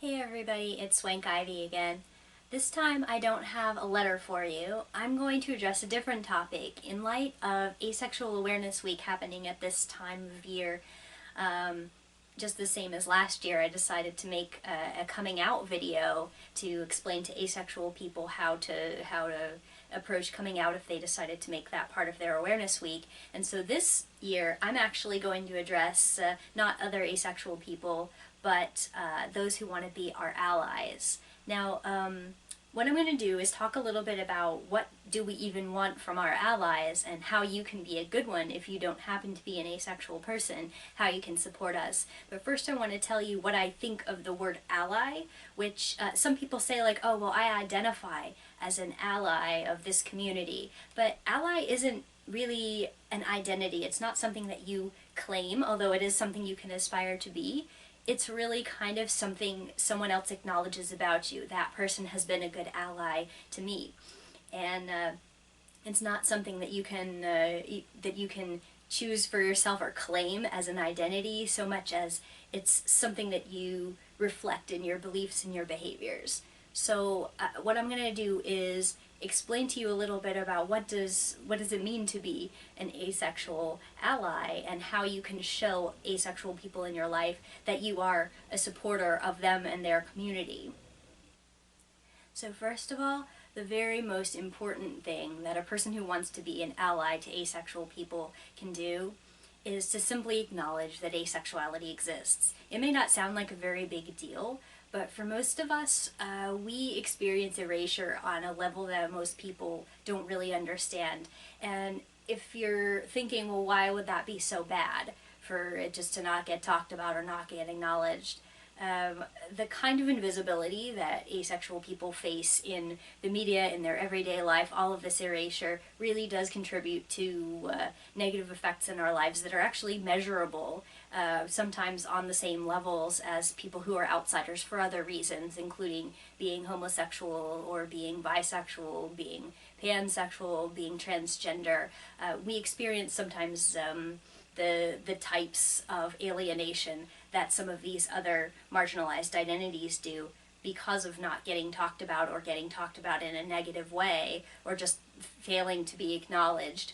Hey everybody, it's Swank Ivy again. This time I don't have a letter for you. I'm going to address a different topic in light of Asexual Awareness Week happening at this time of year. Just the same as last year, I decided to make a coming out video to explain to asexual people how to approach coming out if they decided to make that part of their awareness week. And so this year I'm actually going to address not other asexual people, but those who want to be our allies. Now, what I'm going to do is talk a little bit about what do we even want from our allies and how you can be a good one if you don't happen to be an asexual person, how you can support us. But first I want to tell you what I think of the word ally, which some people say like, oh, well, I identify as an ally of this community. But ally isn't really an identity. It's not something that you claim, although it is something you can aspire to be. It's really kind of something someone else acknowledges about you. That person has been a good ally to me. And it's not something that you can choose for yourself or claim as an identity so much as it's something that you reflect in your beliefs and your behaviors. So what I'm going to do is explain to you a little bit about what does it mean to be an asexual ally and how you can show asexual people in your life that you are a supporter of them and their community. So first of all, the very most important thing that a person who wants to be an ally to asexual people can do is to simply acknowledge that asexuality exists. It may not sound like a very big deal, but for most of us, we experience erasure on a level that most people don't really understand. And if you're thinking, well, why would that be so bad for it just to not get talked about or not get acknowledged? The kind of invisibility that asexual people face in the media, in their everyday life, all of this erasure really does contribute to negative effects in our lives that are actually measurable, sometimes on the same levels as people who are outsiders for other reasons, including being homosexual or being bisexual, being pansexual, being transgender. We experience sometimes the types of alienation that some of these other marginalized identities do because of not getting talked about or getting talked about in a negative way or just failing to be acknowledged.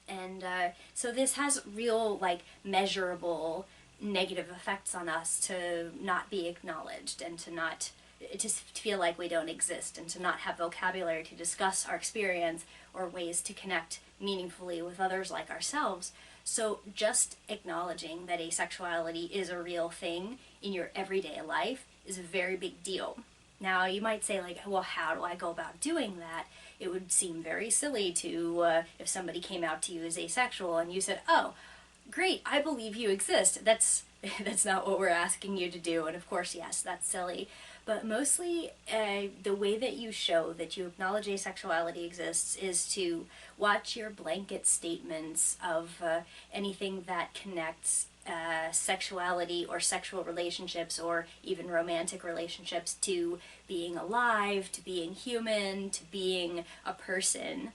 And so this has real, like, measurable negative effects on us to not be acknowledged and to feel like we don't exist and to not have vocabulary to discuss our experience or ways to connect meaningfully with others like ourselves. So just acknowledging that asexuality is a real thing in your everyday life is a very big deal. Now you might say like, well, how do I go about doing that? It would seem very silly to, if somebody came out to you as asexual and you said, oh, great, I believe you exist. That's not what we're asking you to do, and of course, yes, that's silly. But mostly, the way that you show that you acknowledge asexuality exists is to watch your blanket statements of anything that connects sexuality or sexual relationships or even romantic relationships to being alive, to being human, to being a person.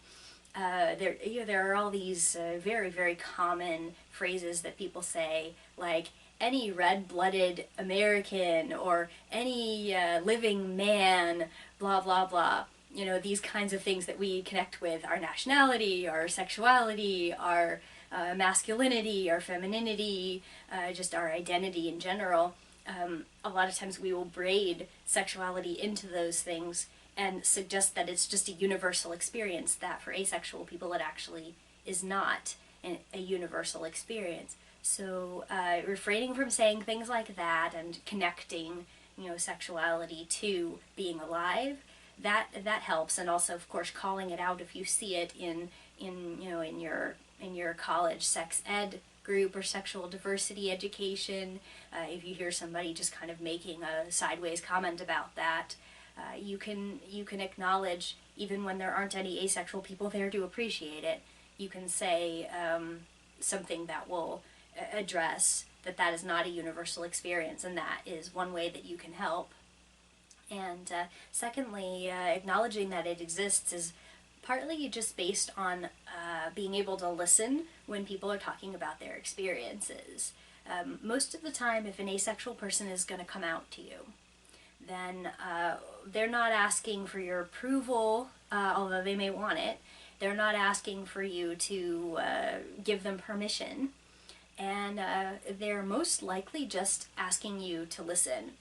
There are all these very, very common phrases that people say, like any red-blooded American or any living man, blah, blah, blah. You know, these kinds of things that we connect with our nationality, our sexuality, our masculinity, our femininity, just our identity in general. A lot of times we will braid sexuality into those things and suggest that it's just a universal experience, that for asexual people it actually is not a universal experience. So refraining from saying things like that and connecting, sexuality to being alive, that helps. And also, of course, calling it out if you see it in your college sex ed group or sexual diversity education. If you hear somebody just kind of making a sideways comment about that, you can acknowledge, even when there aren't any asexual people there to appreciate it, you can say something that will address that is not a universal experience, and that is one way that you can help. And secondly, acknowledging that it exists is partly just based on being able to listen when people are talking about their experiences. Most of the time, if an asexual person is going to come out to you, then they're not asking for your approval, although they may want it. They're not asking for you to give them permission, and they're most likely just asking you to listen.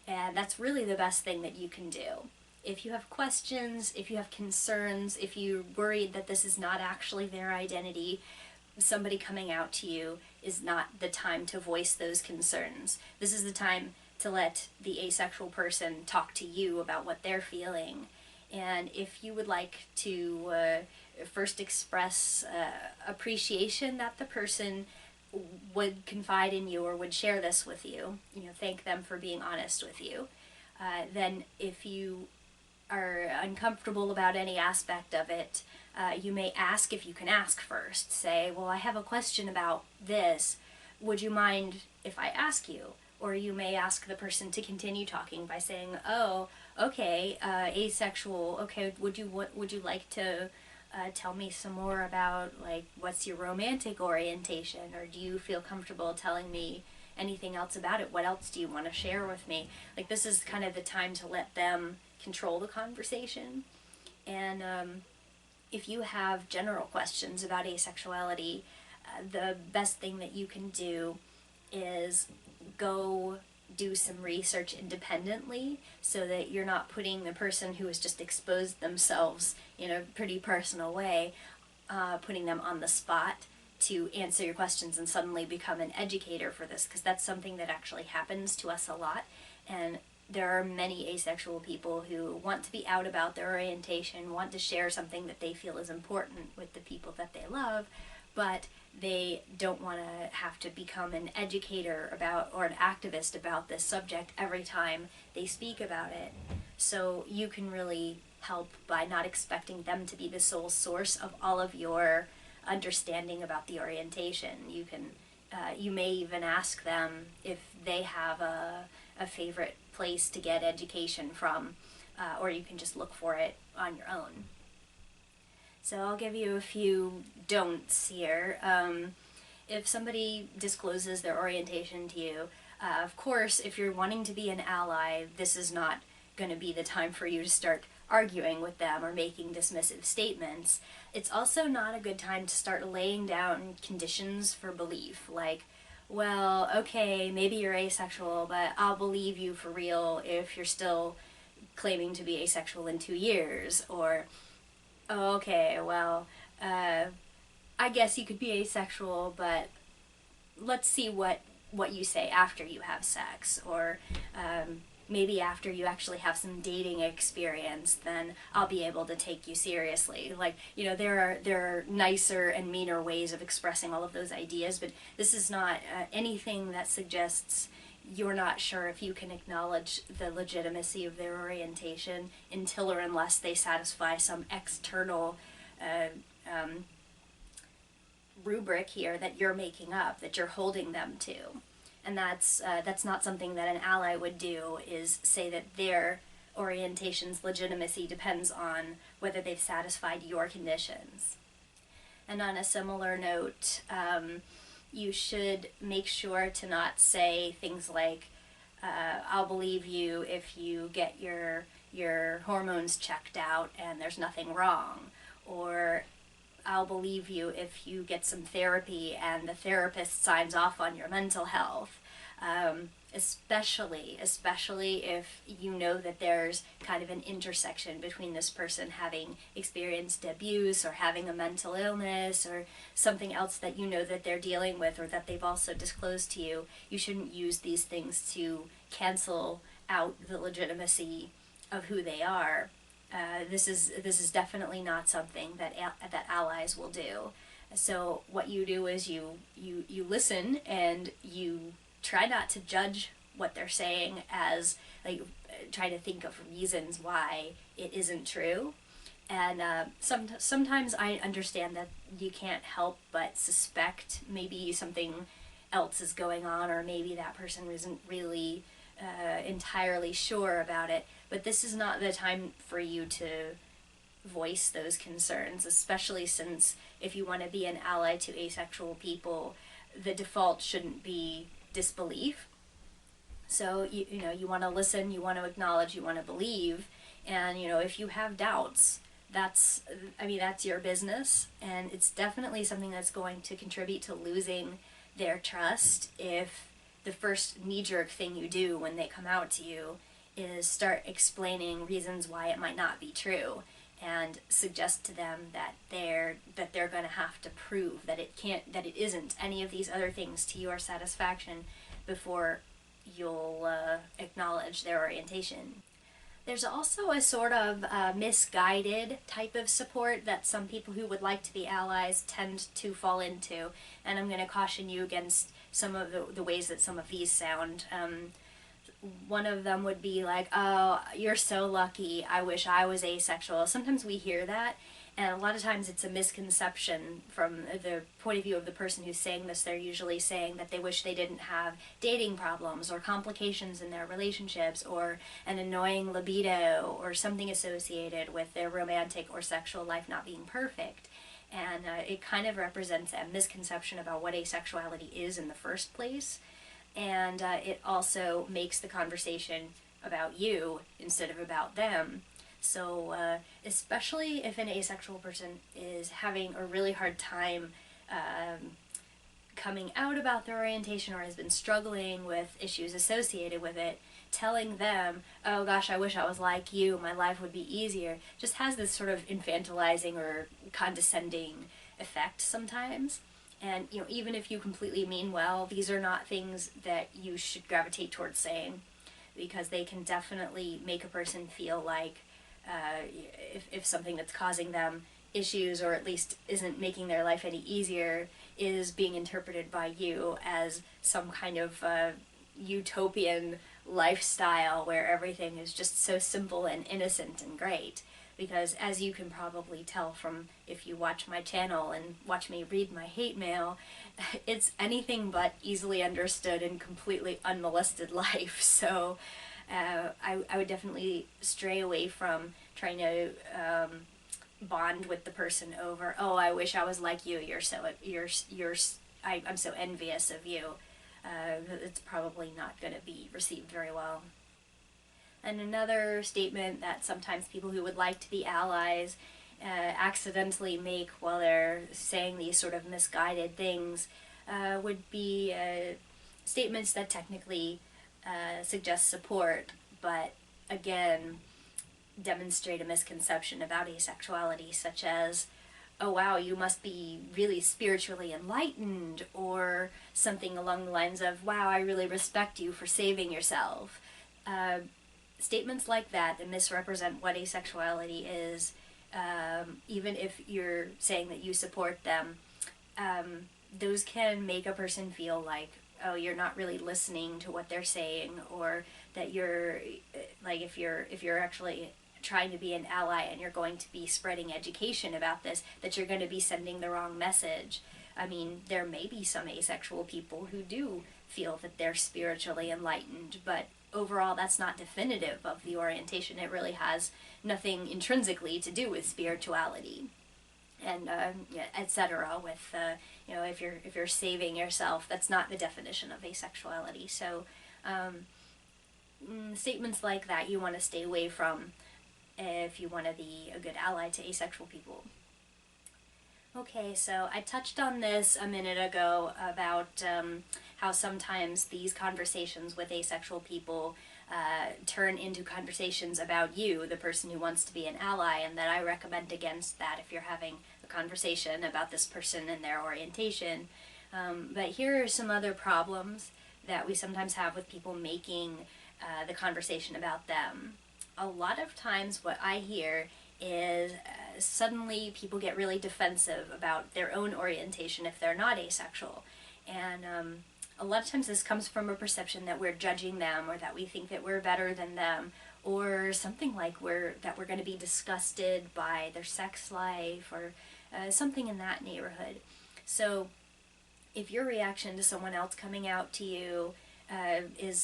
And that's really the best thing that you can do. If you have questions, if you have concerns, if you're worried that this is not actually their identity, somebody coming out to you is not the time to voice those concerns. This is the time to let the asexual person talk to you about what they're feeling. And if you would like to first express appreciation that the person would confide in you or would share this with you, thank them for being honest with you. Then if you are uncomfortable about any aspect of it, you may ask if you can ask first. Say, well, I have a question about this. Would you mind if I ask you? Or you may ask the person to continue talking by saying, oh, okay, asexual, okay, would you like to tell me some more about, like, what's your romantic orientation? Or do you feel comfortable telling me anything else about it? What else do you want to share with me? Like, this is kind of the time to let them control the conversation. And if you have general questions about asexuality, the best thing that you can do is go do some research independently, so that you're not putting the person who has just exposed themselves in a pretty personal way, putting them on the spot to answer your questions and suddenly become an educator for this, because that's something that actually happens to us a lot. And there are many asexual people who want to be out about their orientation, want to share something that they feel is important with the people that they love, but they don't want to have to become an educator about, or an activist about this subject every time they speak about it. So you can really help by not expecting them to be the sole source of all of your understanding about the orientation. You may even ask them if they have a favorite place to get education from, or you can just look for it on your own. So I'll give you a few don'ts here. If somebody discloses their orientation to you, of course, if you're wanting to be an ally, this is not going to be the time for you to start arguing with them or making dismissive statements. It's also not a good time to start laying down conditions for belief, like, well, okay, maybe you're asexual, but I'll believe you for real if you're still claiming to be asexual in 2 years, or, oh, okay, well, I guess you could be asexual, but let's see what you say after you have sex, or maybe after you actually have some dating experience, then I'll be able to take you seriously. Like, there are nicer and meaner ways of expressing all of those ideas, but this is not anything that suggests you're not sure if you can acknowledge the legitimacy of their orientation until or unless they satisfy some external rubric here that you're making up, that you're holding them to. And that's not something that an ally would do, is say that their orientation's legitimacy depends on whether they've satisfied your conditions. And on a similar note, you should make sure to not say things like, I'll believe you if you get your hormones checked out and there's nothing wrong, or I'll believe you if you get some therapy and the therapist signs off on your mental health. Especially if you know that there's kind of an intersection between this person having experienced abuse or having a mental illness or something else that you know that they're dealing with or that they've also disclosed to you. You shouldn't use these things to cancel out the legitimacy of who they are. This is definitely not something that allies will do. So what you do is you listen, and you try not to judge what they're saying, as like try to think of reasons why it isn't true. And sometimes I understand that you can't help but suspect maybe something else is going on, or maybe that person isn't really entirely sure about it. But this is not the time for you to voice those concerns, especially since if you want to be an ally to asexual people, the default shouldn't be disbelief. So you want to listen, you want to acknowledge, you want to believe, and if you have doubts, that's that's your business, and it's definitely something that's going to contribute to losing their trust if the first knee-jerk thing you do when they come out to you is start explaining reasons why it might not be true, and suggest to them that they're going to have to prove that it isn't any of these other things to your satisfaction before you'll acknowledge their orientation. There's also a sort of misguided type of support that some people who would like to be allies tend to fall into, and I'm going to caution you against some of the ways that some of these sound. One of them would be like, oh, you're so lucky, I wish I was asexual. Sometimes we hear that, and a lot of times it's a misconception from the point of view of the person who's saying this. They're usually saying that they wish they didn't have dating problems or complications in their relationships or an annoying libido or something associated with their romantic or sexual life not being perfect. And it kind of represents a misconception about what asexuality is in the first place. And it also makes the conversation about you instead of about them. So especially if an asexual person is having a really hard time coming out about their orientation or has been struggling with issues associated with it, telling them, oh gosh, I wish I was like you, my life would be easier, just has this sort of infantilizing or condescending effect sometimes. And even if you completely mean well, these are not things that you should gravitate towards saying, because they can definitely make a person feel like if something that's causing them issues, or at least isn't making their life any easier, is being interpreted by you as some kind of utopian lifestyle where everything is just so simple and innocent and great. Because as you can probably tell from if you watch my channel and watch me read my hate mail, it's anything but easily understood and completely unmolested life. So I would definitely stray away from trying to bond with the person over, oh, I wish I was like you, I'm so envious of you. It's probably not going to be received very well. And another statement that sometimes people who would like to be allies accidentally make while they're saying these sort of misguided things would be statements that technically suggest support, but again demonstrate a misconception about asexuality, such as, oh wow, you must be really spiritually enlightened, or something along the lines of, wow, I really respect you for saving yourself. Statements like that misrepresent what asexuality is, even if you're saying that you support them. Those can make a person feel like, oh, you're not really listening to what they're saying, or that you're like, if you're actually trying to be an ally and you're going to be spreading education about this, that you're going to be sending the wrong message. I mean, there may be some asexual people who do feel that they're spiritually enlightened, but overall that's not definitive of the orientation. It really has nothing intrinsically to do with spirituality, and etc. With if you're saving yourself, that's not the definition of asexuality. So statements like that you want to stay away from if you want to be a good ally to asexual people. Okay, so I touched on this a minute ago about how sometimes these conversations with asexual people turn into conversations about you, the person who wants to be an ally, and that I recommend against that if you're having a conversation about this person and their orientation. But here are some other problems that we sometimes have with people making the conversation about them. A lot of times what I hear is suddenly people get really defensive about their own orientation if they're not asexual. And a lot of times this comes from a perception that we're judging them, or that we think that we're better than them, or something like we're going to be disgusted by their sex life, or something in that neighborhood. So if your reaction to someone else coming out to you is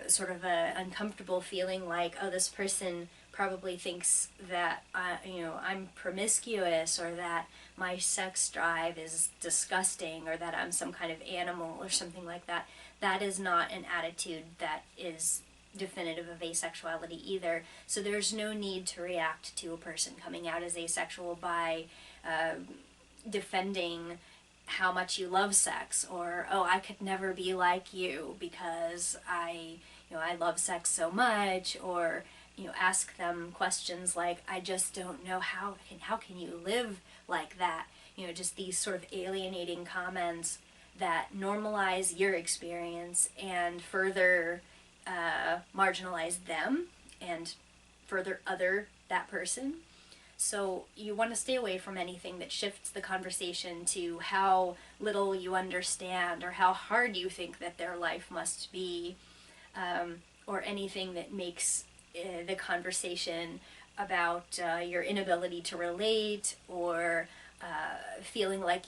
sort of an uncomfortable feeling like, oh, this person probably thinks that I'm promiscuous, or that my sex drive is disgusting, or that I'm some kind of animal or something like that. That is not an attitude that is definitive of asexuality either. So there's no need to react to a person coming out as asexual by defending how much you love sex, or oh, I could never be like you because I love sex so much, or ask them questions like, I just don't know how can you live like that, just these sort of alienating comments that normalize your experience and further marginalize them and further other that person. So you want to stay away from anything that shifts the conversation to how little you understand or how hard you think that their life must be, or anything that makes the conversation about your inability to relate, or feeling like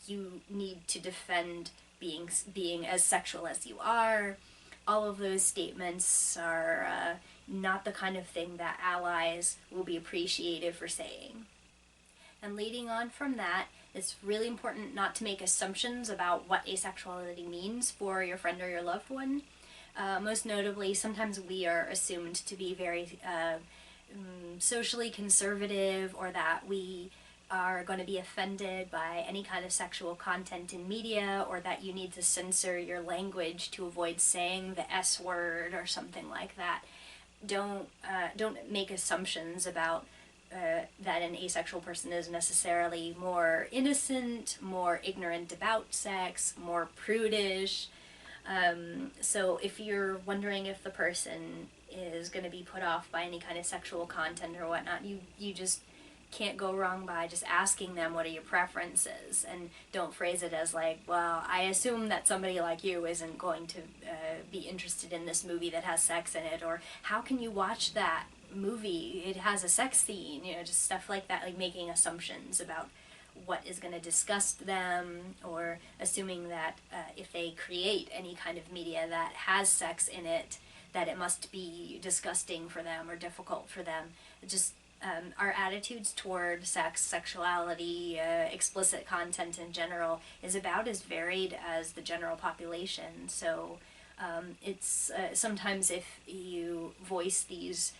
you need to defend being as sexual as you are. All of those statements are not the kind of thing that allies will be appreciative for saying. And leading on from that, it's really important not to make assumptions about what asexuality means for your friend or your loved one. Most notably, sometimes we are assumed to be very socially conservative, or that we are going to be offended by any kind of sexual content in media, or that you need to censor your language to avoid saying the S word or something like that. Don't make assumptions about that an asexual person is necessarily more innocent, more ignorant about sex, more prudish. So if you're wondering if the person is going to be put off by any kind of sexual content or whatnot, you just can't go wrong by just asking them what are your preferences, and don't phrase it as like, well, I assume that somebody like you isn't going to be interested in this movie that has sex in it, or how can you watch that movie, it has a sex scene, just stuff like that, like making assumptions about what is going to disgust them, or assuming that if they create any kind of media that has sex in it, that it must be disgusting for them or difficult for them. Just our attitudes toward sex, sexuality, explicit content in general is about as varied as the general population. So it's sometimes if you voice these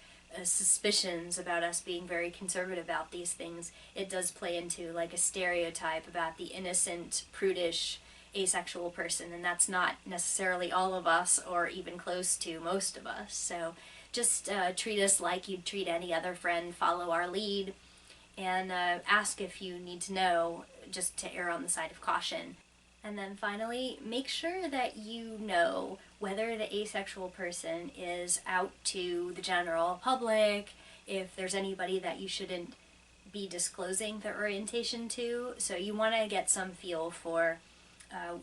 suspicions about us being very conservative about these things, it does play into like a stereotype about the innocent, prudish, asexual person, and that's not necessarily all of us, or even close to most of us. So just treat us like you'd treat any other friend, follow our lead, and ask if you need to know, just to err on the side of caution. And then finally, make sure that you know whether the asexual person is out to the general public, if there's anybody that you shouldn't be disclosing their orientation to. So you want to get some feel for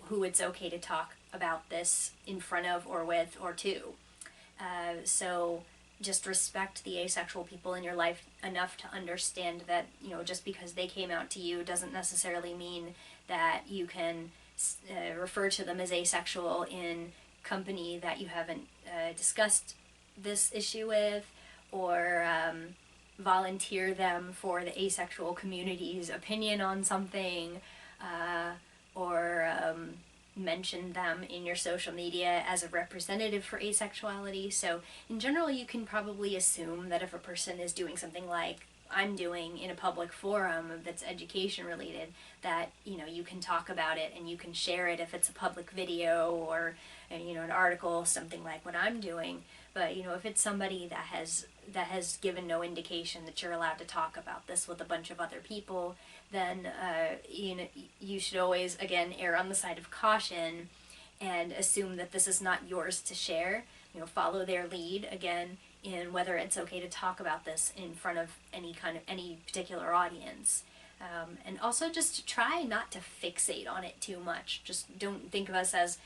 who it's okay to talk about this in front of, or with, or to. So just respect the asexual people in your life enough to understand that, just because they came out to you doesn't necessarily mean that you can refer to them as asexual in company that you haven't discussed this issue with, or volunteer them for the asexual community's opinion on something, or mention them in your social media as a representative for asexuality. So in general, you can probably assume that if a person is doing something like I'm doing in a public forum that's education related, that you can talk about it and you can share it if it's a public video, or an article, something like what I'm doing. But if it's somebody that has given no indication that you're allowed to talk about this with a bunch of other people, then you should always, again, err on the side of caution and assume that this is not yours to share. Follow their lead, again, in whether it's okay to talk about this in front of any particular audience. And also just try not to fixate on it too much. Just don't think of us as,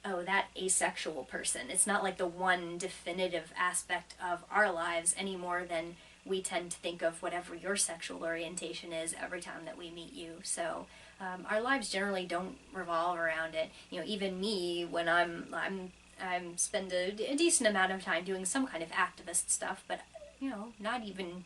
oh, that asexual person. It's not like the one definitive aspect of our lives any more than we tend to think of whatever your sexual orientation is every time that we meet you. So our lives generally don't revolve around it. Even me, when I'm I spend a decent amount of time doing some kind of activist stuff, but not even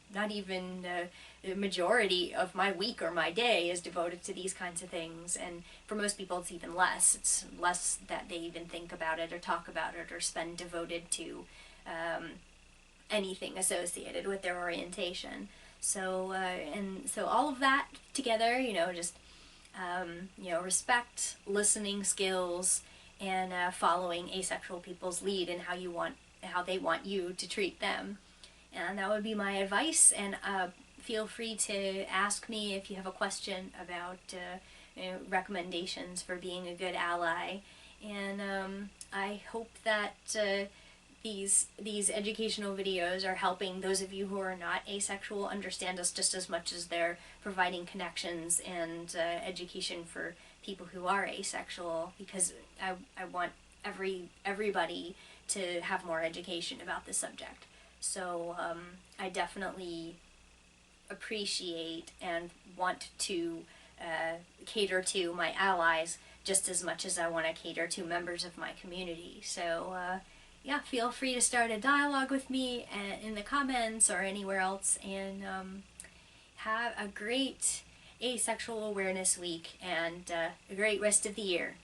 the majority of my week or my day is devoted to these kinds of things. And for most people, it's even less. It's less that they even think about it or talk about it or spend devoted to anything associated with their orientation. So so all of that together, just respect, listening skills, and following asexual people's lead in how they want you to treat them. And that would be my advice. And feel free to ask me if you have a question about recommendations for being a good ally. And I hope that these educational videos are helping those of you who are not asexual understand us just as much as they're providing connections and education for people who are asexual, because I want everybody to have more education about this subject. So I definitely appreciate and want to cater to my allies just as much as I want to cater to members of my community. So yeah, feel free to start a dialogue with me in the comments or anywhere else, and have a great Asexual Awareness Week and a great rest of the year.